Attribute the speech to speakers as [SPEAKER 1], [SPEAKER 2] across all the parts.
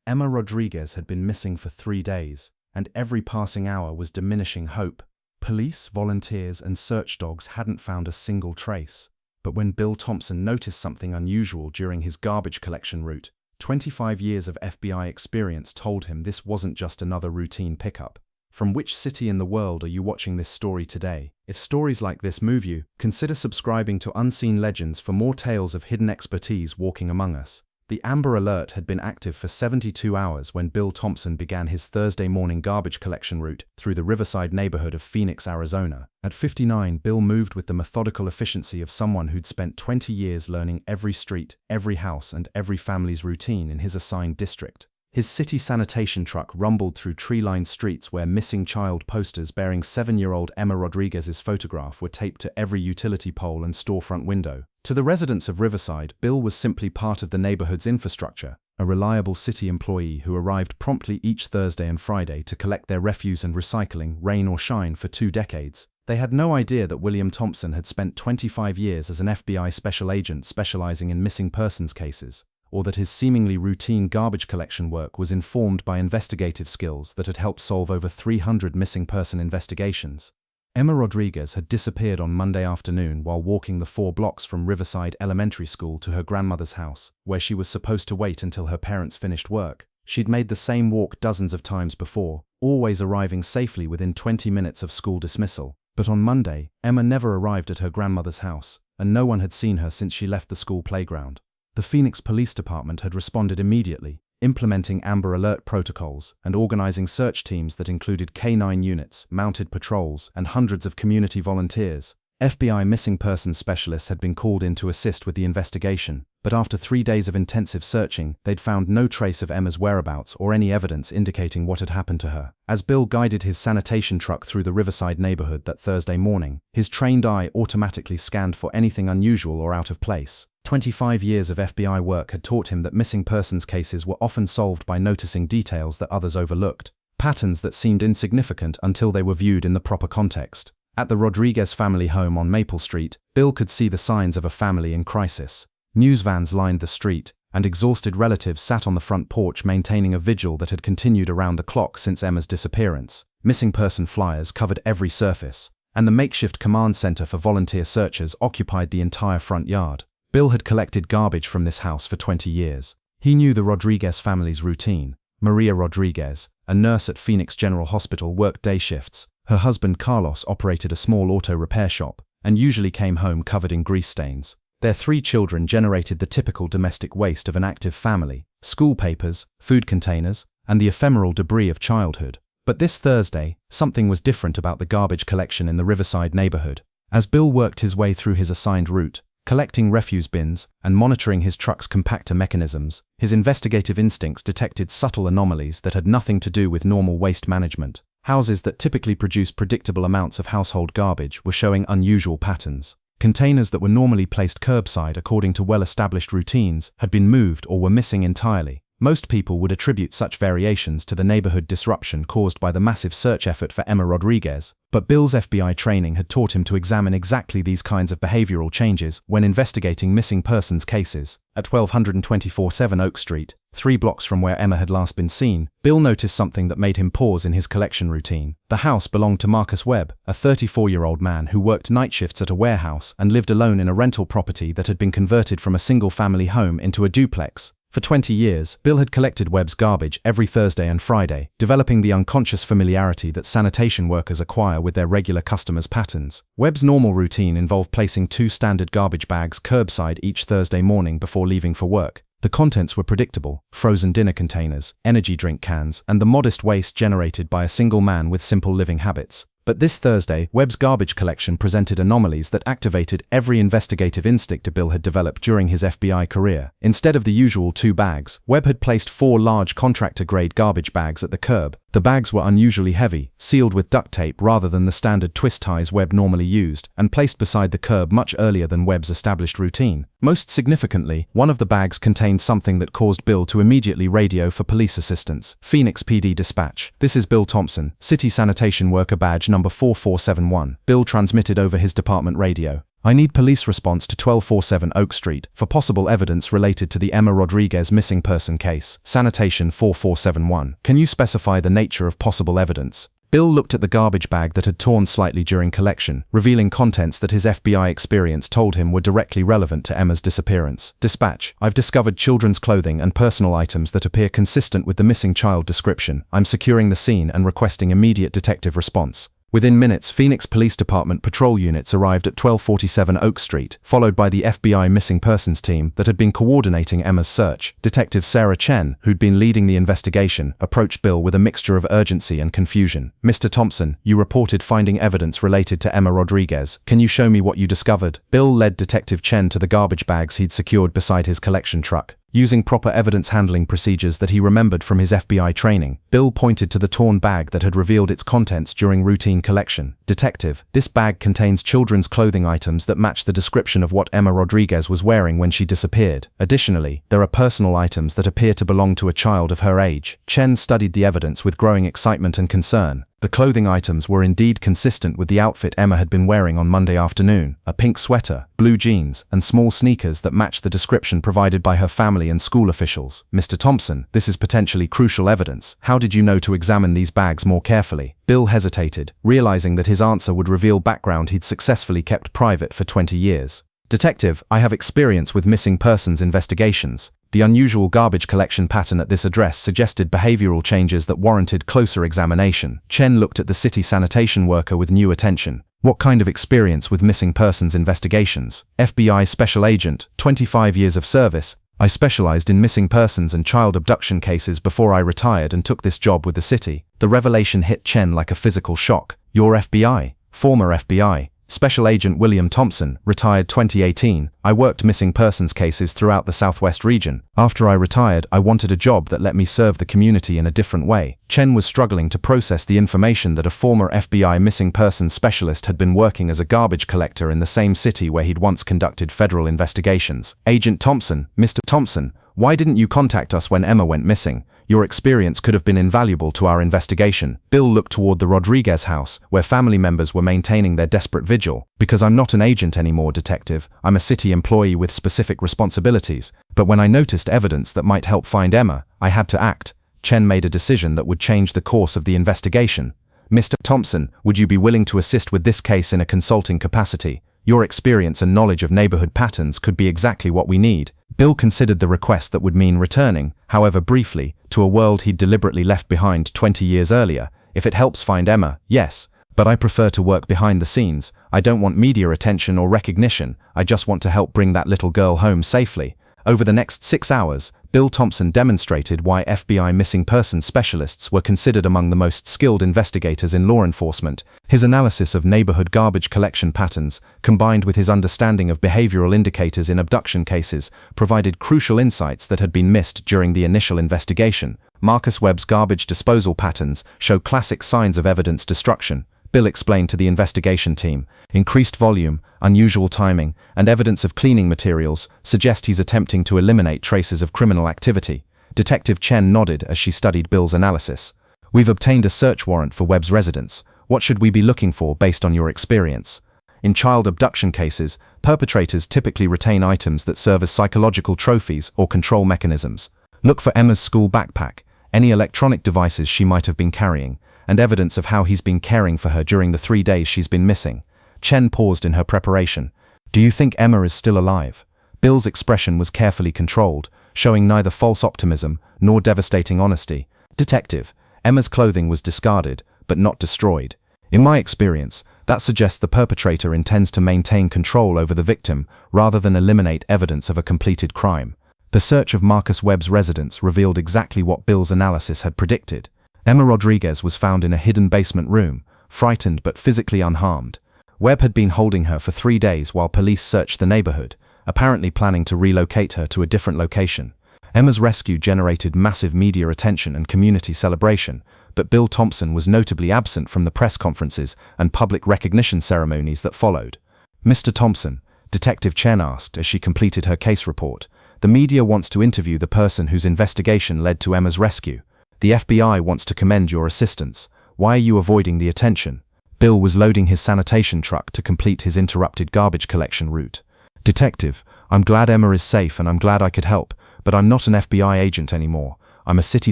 [SPEAKER 1] Emma Rodriguez had been missing for 3 days, and every passing hour was diminishing hope. Police, volunteers, and search dogs hadn't found a single trace. But when Bill Thompson noticed something unusual during his garbage collection route, 25 years of FBI experience told him this wasn't just another routine pickup. From which city in the world are you watching this story today? If stories like this move you, consider subscribing to Unseen Legends for more tales of hidden expertise walking among us. The Amber Alert had been active for 72 hours when Bill Thompson began his Thursday morning garbage collection route through the Riverside neighborhood of Phoenix, Arizona. At 59, Bill moved with the methodical efficiency of someone who'd spent 20 years learning every street, every house, and every family's routine in his assigned district. His city sanitation truck rumbled through tree-lined streets where missing child posters bearing 7-year-old Emma Rodriguez's photograph were taped to every utility pole and storefront window. To the residents of Riverside, Bill was simply part of the neighborhood's infrastructure, a reliable city employee who arrived promptly each Thursday and Friday to collect their refuse and recycling, rain or shine, for 2 decades. They had no idea that William Thompson had spent 25 years as an FBI special agent specializing in missing persons cases, or that his seemingly routine garbage collection work was informed by investigative skills that had helped solve over 300 missing person investigations. Emma Rodriguez had disappeared on Monday afternoon while walking the 4 blocks from Riverside Elementary School to her grandmother's house, where she was supposed to wait until her parents finished work. She'd made the same walk dozens of times before, always arriving safely within 20 minutes of school dismissal. But on Monday, Emma never arrived at her grandmother's house, and no one had seen her since she left the school playground. The Phoenix Police Department had responded immediately, implementing Amber Alert protocols and organizing search teams that included K-9 units, mounted patrols, and hundreds of community volunteers. FBI missing persons specialists had been called in to assist with the investigation, but after 3 days of intensive searching, they'd found no trace of Emma's whereabouts or any evidence indicating what had happened to her. As Bill guided his sanitation truck through the Riverside neighborhood that Thursday morning, his trained eye automatically scanned for anything unusual or out of place. 25 years of FBI work had taught him that missing persons cases were often solved by noticing details that others overlooked, patterns that seemed insignificant until they were viewed in the proper context. At the Rodriguez family home on Maple Street, Bill could see the signs of a family in crisis. News vans lined the street, and exhausted relatives sat on the front porch maintaining a vigil that had continued around the clock since Emma's disappearance. Missing person flyers covered every surface, and the makeshift command center for volunteer searchers occupied the entire front yard. Bill had collected garbage from this house for 20 years. He knew the Rodriguez family's routine. Maria Rodriguez, a nurse at Phoenix General Hospital, worked day shifts. Her husband Carlos operated a small auto repair shop and usually came home covered in grease stains. Their 3 children generated the typical domestic waste of an active family: school papers, food containers, and the ephemeral debris of childhood. But this Thursday, something was different about the garbage collection in the Riverside neighborhood. As Bill worked his way through his assigned route, collecting refuse bins and monitoring his truck's compactor mechanisms, his investigative instincts detected subtle anomalies that had nothing to do with normal waste management. Houses that typically produce predictable amounts of household garbage were showing unusual patterns. Containers that were normally placed curbside according to well-established routines had been moved or were missing entirely. Most people would attribute such variations to the neighborhood disruption caused by the massive search effort for Emma Rodriguez, but Bill's FBI training had taught him to examine exactly these kinds of behavioral changes when investigating missing persons cases. At 1224 Oak Street, 3 blocks from where Emma had last been seen, Bill noticed something that made him pause in his collection routine. The house belonged to Marcus Webb, a 34-year-old man who worked night shifts at a warehouse and lived alone in a rental property that had been converted from a single-family home into a duplex. For 20 years, Bill had collected Webb's garbage every Thursday and Friday, developing the unconscious familiarity that sanitation workers acquire with their regular customers' patterns. Webb's normal routine involved placing 2 standard garbage bags curbside each Thursday morning before leaving for work. The contents were predictable: frozen dinner containers, energy drink cans, and the modest waste generated by a single man with simple living habits. But this Thursday, Webb's garbage collection presented anomalies that activated every investigative instinct Bill had developed during his FBI career. Instead of the usual 2 bags, Webb had placed 4 large contractor-grade garbage bags at the curb. The bags were unusually heavy, sealed with duct tape rather than the standard twist ties Webb normally used, and placed beside the curb much earlier than Webb's established routine. Most significantly, one of the bags contained something that caused Bill to immediately radio for police assistance. Phoenix PD dispatch. This is Bill Thompson, City Sanitation Worker Badge number 4471. Bill transmitted over his department radio. I need police response to 1247 Oak Street for possible evidence related to the Emma Rodriguez missing person case. Sanitation 4471. Can you specify the nature of possible evidence? Bill looked at the garbage bag that had torn slightly during collection, revealing contents that his FBI experience told him were directly relevant to Emma's disappearance. Dispatch: I've discovered children's clothing and personal items that appear consistent with the missing child description. I'm securing the scene and requesting immediate detective response. Within minutes, Phoenix Police Department patrol units arrived at 1247 Oak Street, followed by the FBI missing persons team that had been coordinating Emma's search. Detective Sarah Chen, who'd been leading the investigation, approached Bill with a mixture of urgency and confusion. Mr. Thompson, you reported finding evidence related to Emma Rodriguez. Can you show me what you discovered? Bill led Detective Chen to the garbage bags he'd secured beside his collection truck. Using proper evidence handling procedures that he remembered from his FBI training, Bill pointed to the torn bag that had revealed its contents during routine collection. Detective, this bag contains children's clothing items that match the description of what Emma Rodriguez was wearing when she disappeared. Additionally, there are personal items that appear to belong to a child of her age. Chen studied the evidence with growing excitement and concern. The clothing items were indeed consistent with the outfit Emma had been wearing on Monday afternoon: a pink sweater, blue jeans, and small sneakers that matched the description provided by her family and school officials. Mr. Thompson, this is potentially crucial evidence. How did you know to examine these bags more carefully? Bill hesitated, realizing that his answer would reveal background he'd successfully kept private for 20 years. Detective, I have experience with missing persons investigations. The unusual garbage collection pattern at this address suggested behavioral changes that warranted closer examination. Chen looked at the city sanitation worker with new attention. What kind of experience with missing persons investigations? FBI Special Agent, 25 years of service. I specialized in missing persons and child abduction cases before I retired and took this job with the city. The revelation hit Chen like a physical shock. You're FBI? Former FBI. Special Agent William Thompson, retired 2018. I worked missing persons cases throughout the Southwest region. After I retired, I wanted a job that let me serve the community in a different way. Chen was struggling to process the information that a former FBI missing persons specialist had been working as a garbage collector in the same city where he'd once conducted federal investigations. Agent Thompson, Mr. Thompson, why didn't you contact us when Emma went missing? Your experience could have been invaluable to our investigation. Bill looked toward the Rodriguez house, where family members were maintaining their desperate vigil. Because I'm not an agent anymore, detective. I'm a city employee with specific responsibilities. But when I noticed evidence that might help find Emma, I had to act. Chen made a decision that would change the course of the investigation. Mr. Thompson, would you be willing to assist with this case in a consulting capacity? Your experience and knowledge of neighborhood patterns could be exactly what we need. Bill considered the request that would mean returning, however briefly, to a world he'd deliberately left behind 20 years earlier. If it helps find Emma, yes. But I prefer to work behind the scenes. I don't want media attention or recognition. I just want to help bring that little girl home safely. Over the next 6 hours, Bill Thompson demonstrated why FBI missing persons specialists were considered among the most skilled investigators in law enforcement. His analysis of neighborhood garbage collection patterns, combined with his understanding of behavioral indicators in abduction cases, provided crucial insights that had been missed during the initial investigation. Marcus Webb's garbage disposal patterns show classic signs of evidence destruction. Bill explained to the investigation team. Increased volume, unusual timing, and evidence of cleaning materials suggest he's attempting to eliminate traces of criminal activity. Detective Chen nodded as she studied Bill's analysis. We've obtained a search warrant for Webb's residence. What should we be looking for based on your experience? In child abduction cases, perpetrators typically retain items that serve as psychological trophies or control mechanisms. Look for Emma's school backpack, any electronic devices she might have been carrying, and evidence of how he's been caring for her during the 3 days she's been missing. Chen paused in her preparation. Do you think Emma is still alive? Bill's expression was carefully controlled, showing neither false optimism nor devastating honesty. Detective, Emma's clothing was discarded, but not destroyed. In my experience, that suggests the perpetrator intends to maintain control over the victim rather than eliminate evidence of a completed crime. The search of Marcus Webb's residence revealed exactly what Bill's analysis had predicted. Emma Rodriguez was found in a hidden basement room, frightened but physically unharmed. Webb had been holding her for 3 days while police searched the neighborhood, apparently planning to relocate her to a different location. Emma's rescue generated massive media attention and community celebration, but Bill Thompson was notably absent from the press conferences and public recognition ceremonies that followed. Mr. Thompson, Detective Chen asked as she completed her case report, the media wants to interview the person whose investigation led to Emma's rescue. The FBI wants to commend your assistance. Why are you avoiding the attention? Bill was loading his sanitation truck to complete his interrupted garbage collection route. "Detective, I'm glad Emma is safe and I'm glad I could help, but I'm not an FBI agent anymore. I'm a city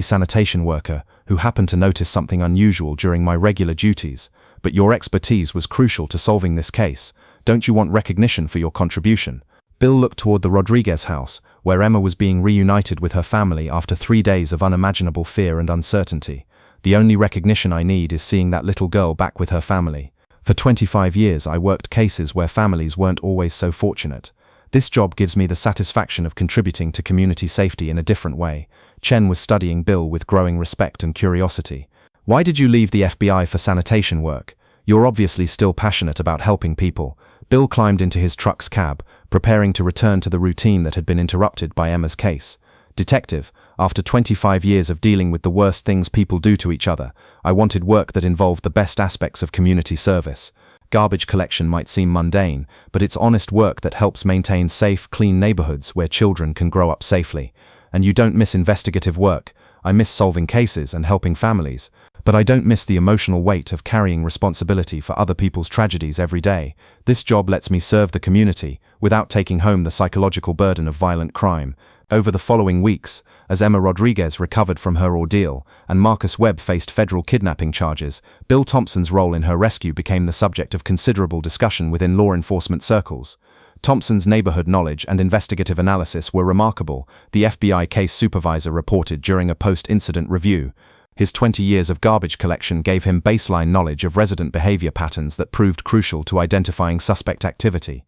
[SPEAKER 1] sanitation worker who happened to notice something unusual during my regular duties. But your expertise was crucial to solving this case. Don't you want recognition for your contribution?" Bill looked toward the Rodriguez house, where Emma was being reunited with her family after 3 days of unimaginable fear and uncertainty. "The only recognition I need is seeing that little girl back with her family. For 25 years I worked cases where families weren't always so fortunate. This job gives me the satisfaction of contributing to community safety in a different way." Chen was studying Bill with growing respect and curiosity. "Why did you leave the FBI for sanitation work? You're obviously still passionate about helping people." Bill climbed into his truck's cab, preparing to return to the routine that had been interrupted by Emma's case. "Detective, after 25 years of dealing with the worst things people do to each other, I wanted work that involved the best aspects of community service. Garbage collection might seem mundane, but it's honest work that helps maintain safe, clean neighborhoods where children can grow up safely. And you don't miss investigative work. I miss solving cases and helping families. But I don't miss the emotional weight of carrying responsibility for other people's tragedies every day. This job lets me serve the community without taking home the psychological burden of violent crime." Over the following weeks, as Emma Rodriguez recovered from her ordeal and Marcus Webb faced federal kidnapping charges, Bill Thompson's role in her rescue became the subject of considerable discussion within law enforcement circles. Thompson's neighborhood knowledge and investigative analysis were remarkable, the FBI case supervisor reported during a post-incident review. His 20 years of garbage collection gave him baseline knowledge of resident behavior patterns that proved crucial to identifying suspect activity.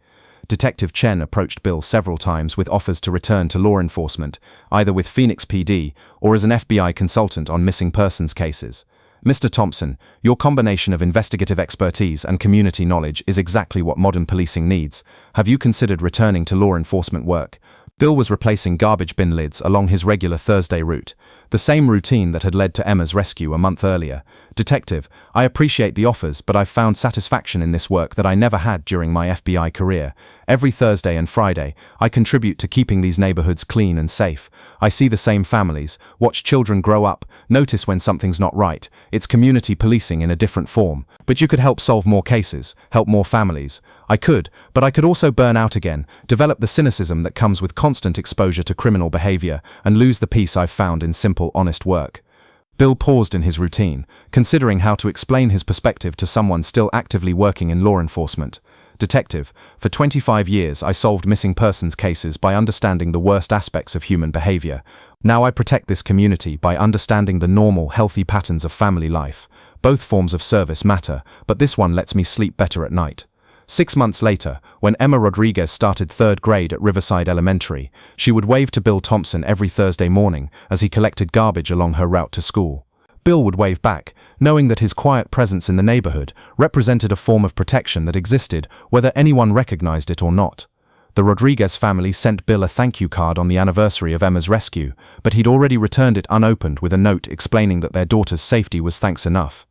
[SPEAKER 1] Detective Chen approached Bill several times with offers to return to law enforcement, either with Phoenix PD or as an FBI consultant on missing persons cases. "Mr. Thompson, your combination of investigative expertise and community knowledge is exactly what modern policing needs. Have you considered returning to law enforcement work?" Bill was replacing garbage bin lids along his regular Thursday route, the same routine that had led to Emma's rescue a month earlier. "Detective, I appreciate the offers, but I've found satisfaction in this work that I never had during my FBI career. Every Thursday and Friday, I contribute to keeping these neighborhoods clean and safe. I see the same families, watch children grow up, notice when something's not right. It's community policing in a different form. But you could help solve more cases, help more families." "I could, but I could also burn out again, develop the cynicism that comes with constant exposure to criminal behavior, and lose the peace I've found in simple, honest work." Bill paused in his routine, considering how to explain his perspective to someone still actively working in law enforcement. "Detective, for 25 years I solved missing persons cases by understanding the worst aspects of human behavior. Now I protect this community by understanding the normal, healthy patterns of family life. Both forms of service matter, but this one lets me sleep better at night." 6 months later, when Emma Rodriguez started 3rd grade at Riverside Elementary, she would wave to Bill Thompson every Thursday morning as he collected garbage along her route to school. Bill would wave back, knowing that his quiet presence in the neighborhood represented a form of protection that existed whether anyone recognized it or not. The Rodriguez family sent Bill a thank you card on the anniversary of Emma's rescue, but he'd already returned it unopened with a note explaining that their daughter's safety was thanks enough.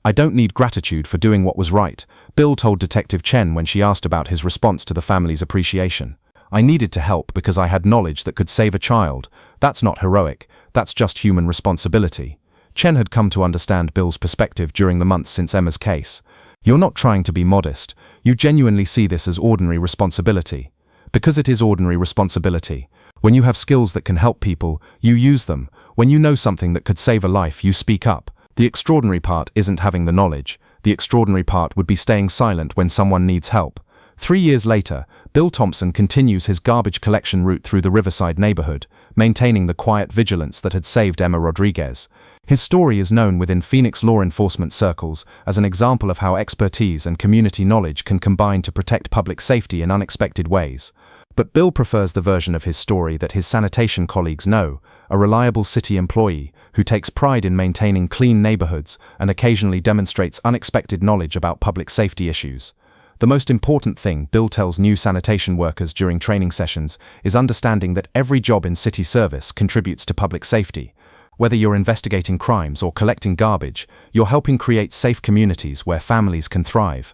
[SPEAKER 1] "I don't need gratitude for doing what was right," Bill told Detective Chen when she asked about his response to the family's appreciation. "I needed to help because I had knowledge that could save a child. That's not heroic, that's just human responsibility." Chen had come to understand Bill's perspective during the months since Emma's case. "You're not trying to be modest, you genuinely see this as ordinary responsibility. Because it is ordinary responsibility. When you have skills that can help people, you use them. When you know something that could save a life, you speak up. The extraordinary part isn't having the knowledge. The extraordinary part would be staying silent when someone needs help." 3 years later, Bill Thompson continues his garbage collection route through the Riverside neighborhood, maintaining the quiet vigilance that had saved Emma Rodriguez. His story is known within Phoenix law enforcement circles as an example of how expertise and community knowledge can combine to protect public safety in unexpected ways. But Bill prefers the version of his story that his sanitation colleagues know, a reliable city employee who takes pride in maintaining clean neighborhoods and occasionally demonstrates unexpected knowledge about public safety issues. The most important thing Bill tells new sanitation workers during training sessions is understanding that every job in city service contributes to public safety. Whether you're investigating crimes or collecting garbage, you're helping create safe communities where families can thrive.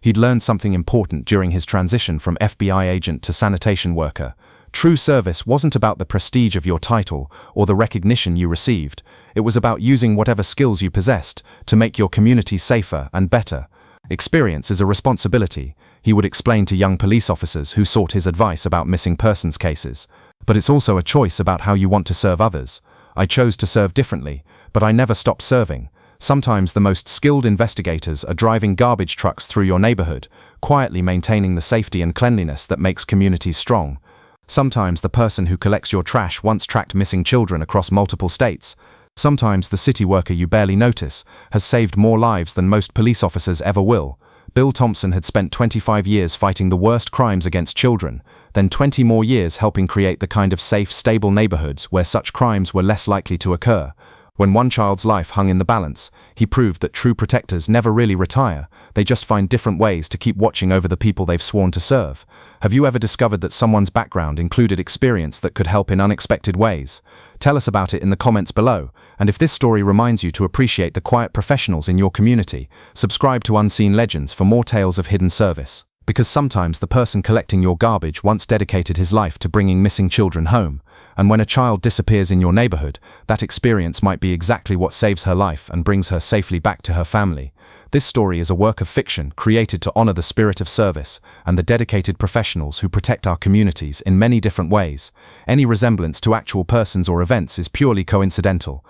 [SPEAKER 1] He'd learned something important during his transition from FBI agent to sanitation worker. True service wasn't about the prestige of your title or the recognition you received. It was about using whatever skills you possessed to make your community safer and better. Experience is a responsibility, he would explain to young police officers who sought his advice about missing persons cases. But it's also a choice about how you want to serve others. I chose to serve differently, but I never stopped serving. Sometimes the most skilled investigators are driving garbage trucks through your neighborhood, quietly maintaining the safety and cleanliness that makes communities strong. Sometimes the person who collects your trash once tracked missing children across multiple states. Sometimes the city worker you barely notice has saved more lives than most police officers ever will. Bill Thompson had spent 25 years fighting the worst crimes against children, then 20 more years helping create the kind of safe, stable neighborhoods where such crimes were less likely to occur. When one child's life hung in the balance, he proved that true protectors never really retire, they just find different ways to keep watching over the people they've sworn to serve. Have you ever discovered that someone's background included experience that could help in unexpected ways? Tell us about it in the comments below, and if this story reminds you to appreciate the quiet professionals in your community, subscribe to Unseen Legends for more tales of hidden service. Because sometimes the person collecting your garbage once dedicated his life to bringing missing children home, and when a child disappears in your neighborhood, that experience might be exactly what saves her life and brings her safely back to her family. This story is a work of fiction created to honor the spirit of service and the dedicated professionals who protect our communities in many different ways. Any resemblance to actual persons or events is purely coincidental.